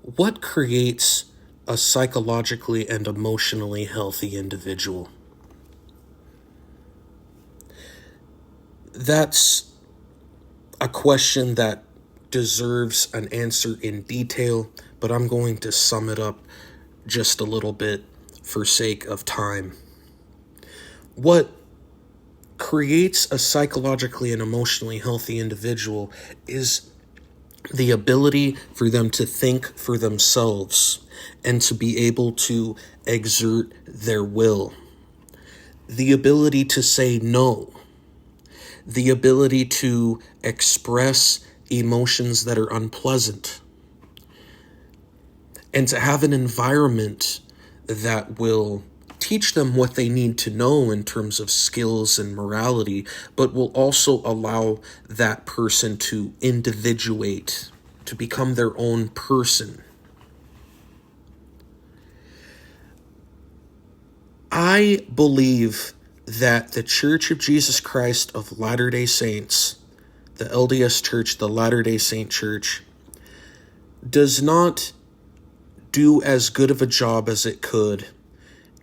What creates a psychologically and emotionally healthy individual? That's a question that deserves an answer in detail, but I'm going to sum it up just a little bit for sake of time. What creates a psychologically and emotionally healthy individual is the ability for them to think for themselves and to be able to exert their will. The ability to say no. The ability to express emotions that are unpleasant. And to have an environment that will teach them what they need to know in terms of skills and morality, but will also allow that person to individuate, to become their own person. I believe that the Church of Jesus Christ of Latter-day Saints, the LDS Church, the Latter-day Saint Church, does not do as good of a job as it could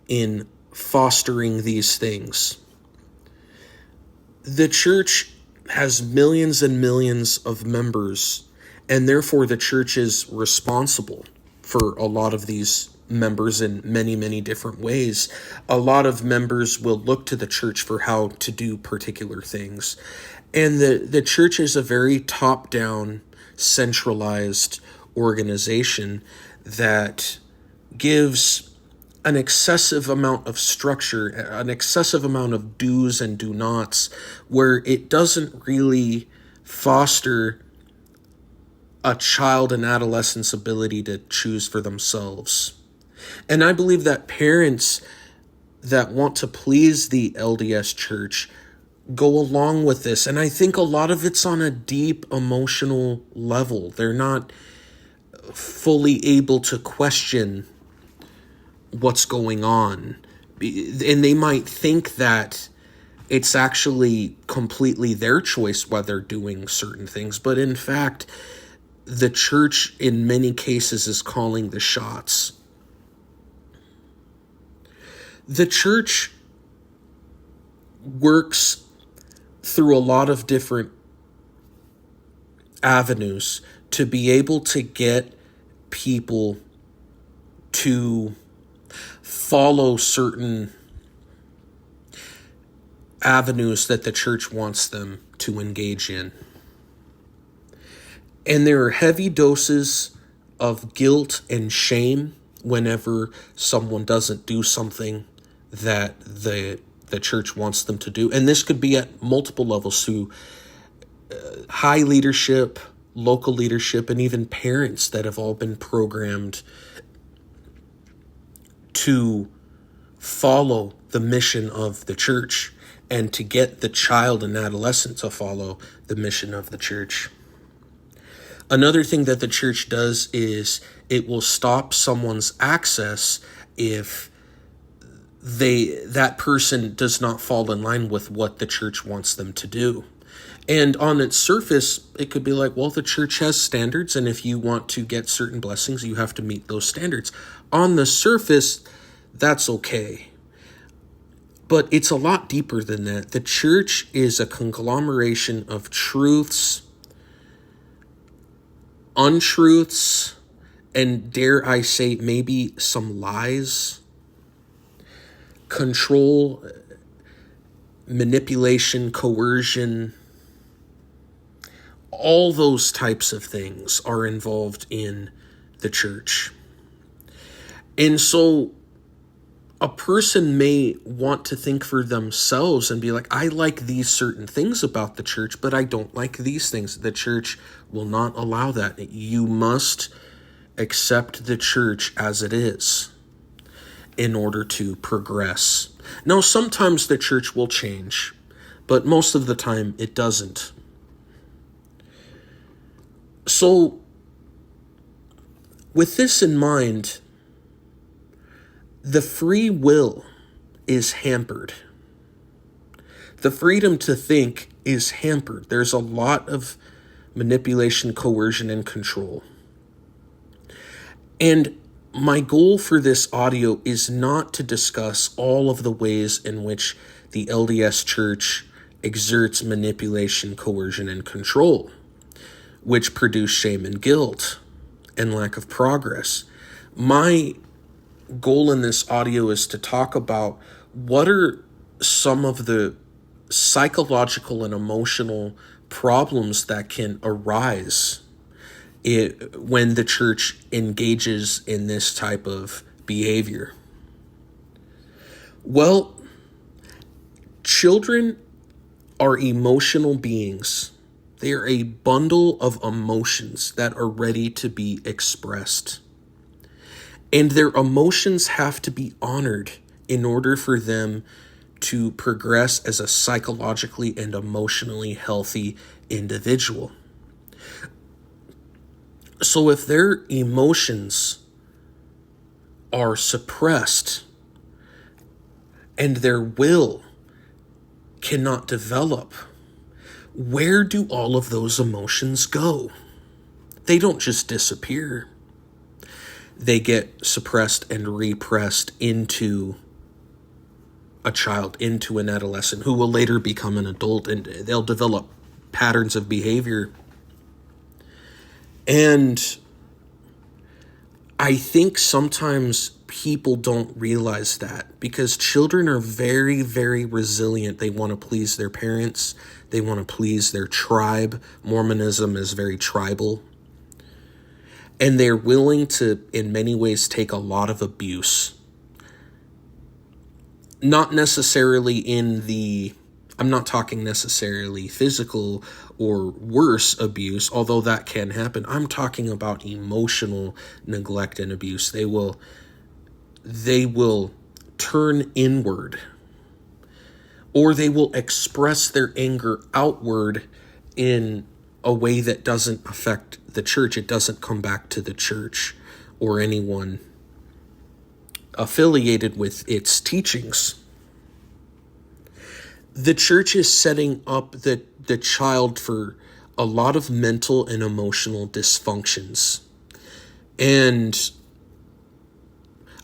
in fostering these things. The church has millions and millions of members, and therefore the church is responsible for a lot of these members in many, many different ways. A lot of members will look to the church for how to do particular things. And the church is a very top-down, centralized organization that gives an excessive amount of structure, an excessive amount of do's and do nots, where it doesn't really foster a child and adolescent's ability to choose for themselves. And I believe that parents that want to please the LDS Church go along with this. And I think a lot of it's on a deep emotional level. They're not fully able to question what's going on. And they might think that it's actually completely their choice why they're doing certain things. But in fact, the church in many cases is calling the shots. The church works through a lot of different avenues to be able to get people to follow certain avenues that the church wants them to engage in. And there are heavy doses of guilt and shame whenever someone doesn't do something that the church wants them to do. And this could be at multiple levels through high leadership, local leadership, and even parents that have all been programmed to follow the mission of the church and to get the child and adolescent to follow the mission of the church. Another thing that the church does is it will stop someone's access if that person does not fall in line with what the church wants them to do. And on its surface, it could be like, well, the church has standards, and if you want to get certain blessings, you have to meet those standards. On the surface, that's okay. But it's a lot deeper than that. The church is a conglomeration of truths, untruths, and dare I say, maybe some lies, control, manipulation, coercion. All those types of things are involved in the church. And so a person may want to think for themselves and be like, I like these certain things about the church, but I don't like these things. The church will not allow that. You must accept the church as it is in order to progress. Now, sometimes the church will change, but most of the time it doesn't. So, with this in mind, the free will is hampered. The freedom to think is hampered. There's a lot of manipulation, coercion, and control. And my goal for this audio is not to discuss all of the ways in which the LDS Church exerts manipulation, coercion, and control, which produce shame and guilt and lack of progress. My goal in this audio is to talk about what are some of the psychological and emotional problems that can arise when the church engages in this type of behavior. Well, children are emotional beings. They are a bundle of emotions that are ready to be expressed. And their emotions have to be honored in order for them to progress as a psychologically and emotionally healthy individual. So if their emotions are suppressed and their will cannot develop, where do all of those emotions go? They don't just disappear. They get suppressed and repressed into a child, into an adolescent who will later become an adult, and they'll develop patterns of behavior. And I think sometimes people don't realize that, because children are very, very resilient. They want to please their parents. They want to please their tribe. Mormonism is very tribal. And they're willing to, in many ways, take a lot of abuse. Not necessarily I'm not talking necessarily physical or worse abuse, although that can happen. I'm talking about emotional neglect and abuse. They will turn inward, or they will express their anger outward in a way that doesn't affect the church. It doesn't come back to the church or anyone affiliated with its teachings. The church is setting up the child for a lot of mental and emotional dysfunctions. And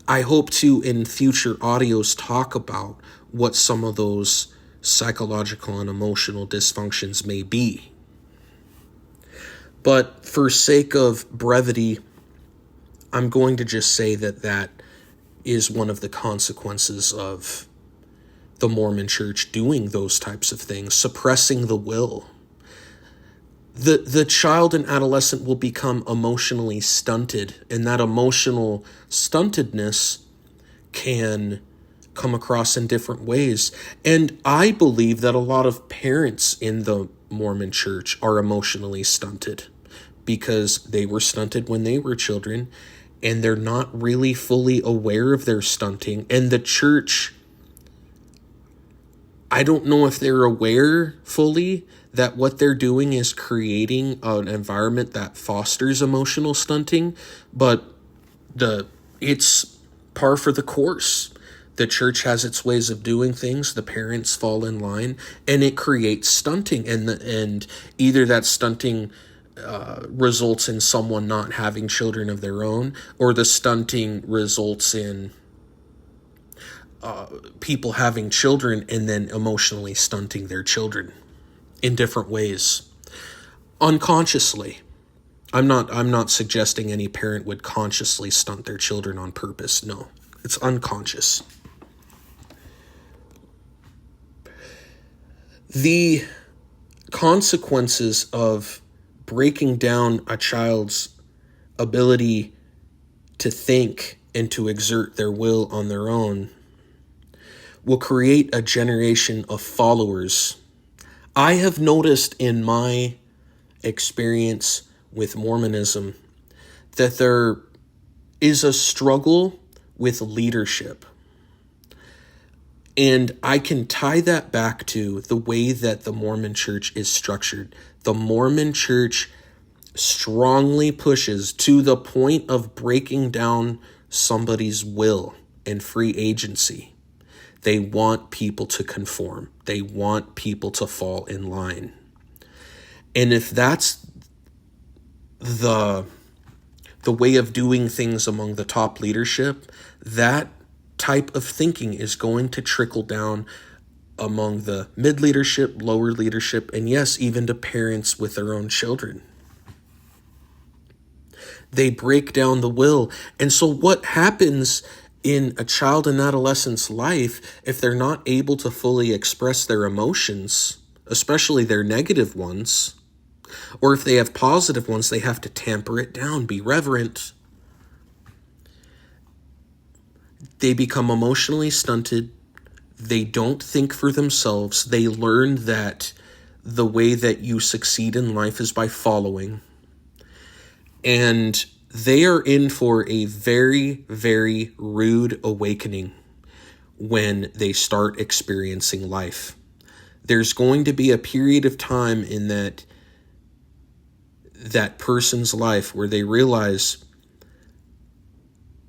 I hope to, in future audios, talk about what some of those psychological and emotional dysfunctions may be. But for sake of brevity, I'm going to just say that is one of the consequences of the Mormon Church doing those types of things, suppressing the will. The child and adolescent will become emotionally stunted, and that emotional stuntedness can come across in different ways. And I believe that a lot of parents in the Mormon Church are emotionally stunted because they were stunted when they were children, and they're not really fully aware of their stunting. And the church, I don't know if they're aware fully that what they're doing is creating an environment that fosters emotional stunting, but it's par for the course. The church has its ways of doing things. The parents fall in line, and it creates stunting. And either that stunting results in someone not having children of their own, or the stunting results in people having children and then emotionally stunting their children in different ways, unconsciously. I'm not suggesting any parent would consciously stunt their children on purpose. No, it's unconscious. The consequences of breaking down a child's ability to think and to exert their will on their own will create a generation of followers. I have noticed in my experience with Mormonism that there is a struggle with leadership. And I can tie that back to the way that the Mormon Church is structured. The Mormon Church strongly pushes to the point of breaking down somebody's will and free agency. They want people to conform. They want people to fall in line. And if that's the the way of doing things among the top leadership, that type of thinking is going to trickle down among the mid leadership, lower leadership, and yes, even to parents with their own children. They break down the will. And so what happens in a child and adolescent's life if they're not able to fully express their emotions, especially their negative ones, or if they have positive ones, they have to tamper it down, be reverent. They become emotionally stunted. They don't think for themselves. They learn that the way that you succeed in life is by following. And they are in for a very, very rude awakening when they start experiencing life. There's going to be a period of time in that person's life where they realize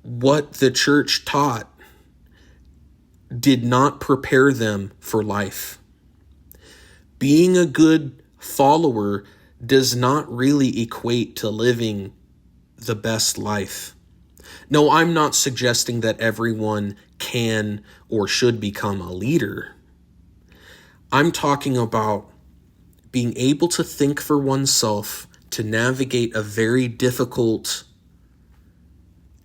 what the church taught did not prepare them for life. Being a good follower does not really equate to living the best life. No, I'm not suggesting that everyone can or should become a leader. I'm talking about being able to think for oneself, to navigate a very difficult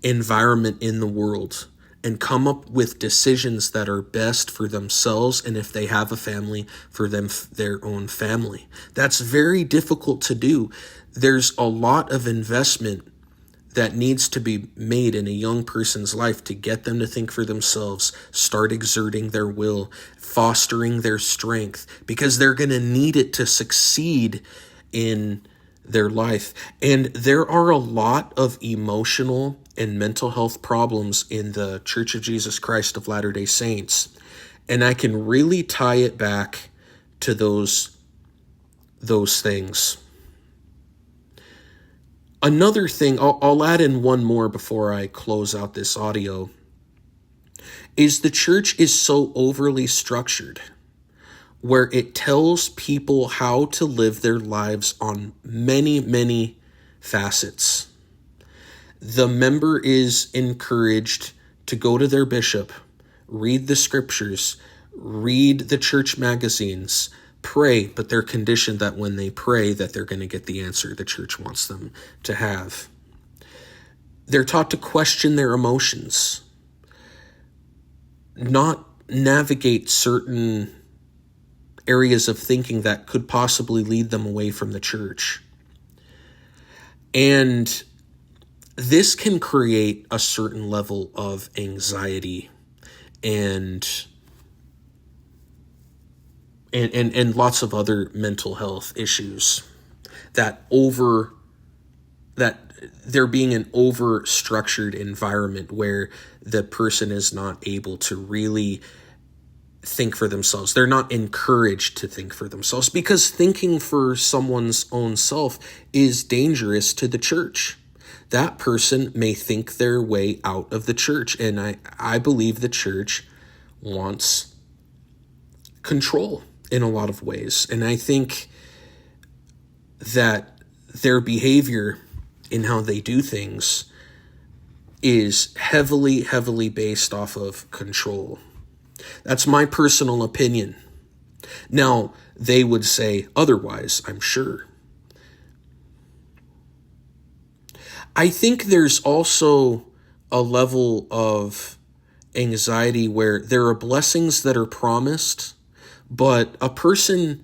environment in the world and come up with decisions that are best for themselves, and if they have a family, for them, their own family. That's very difficult to do. There's a lot of investment that needs to be made in a young person's life to get them to think for themselves, start exerting their will, fostering their strength, because they're going to need it to succeed in their life. And there are a lot of emotional and mental health problems in the Church of Jesus Christ of Latter-day Saints. And I can really tie it back to those things. Another thing, I'll add in one more before I close out this audio, is the church is so overly structured where it tells people how to live their lives on many, many facets. The member is encouraged to go to their bishop, read the scriptures, read the church magazines, pray, but they're conditioned that when they pray that they're going to get the answer the church wants them to have. They're taught to question their emotions, not navigate certain areas of thinking that could possibly lead them away from the church. And this can create a certain level of anxiety and lots of other mental health issues that there being an over-structured environment where the person is not able to really think for themselves. They're not encouraged to think for themselves, because thinking for someone's own self is dangerous to the church. That person may think their way out of the church, and I believe the church wants control in a lot of ways. And I think that their behavior in how they do things is heavily, heavily based off of control. That's my personal opinion. Now, they would say otherwise, I'm sure. I think there's also a level of anxiety where there are blessings that are promised, but a person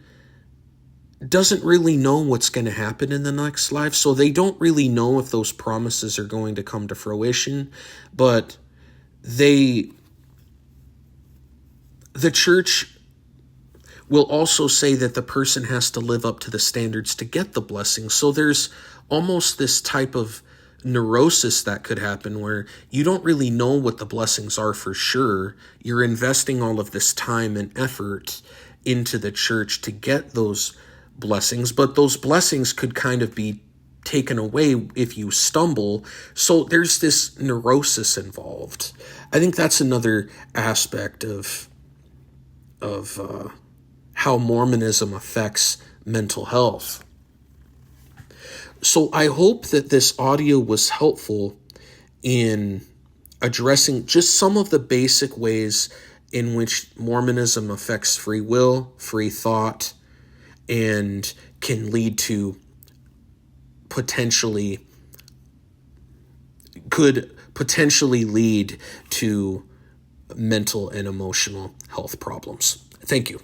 doesn't really know what's going to happen in the next life, so they don't really know if those promises are going to come to fruition, but the church will also say that the person has to live up to the standards to get the blessing. So there's almost this type of neurosis that could happen where you don't really know what the blessings are for sure. You're investing all of this time and effort into the church to get those blessings, but those blessings could kind of be taken away if you stumble. So there's this neurosis involved. I think that's another aspect of how Mormonism affects mental health. So I hope that this audio was helpful in addressing just some of the basic ways in which Mormonism affects free will, free thought, and can lead to could potentially lead to mental and emotional health problems. Thank you.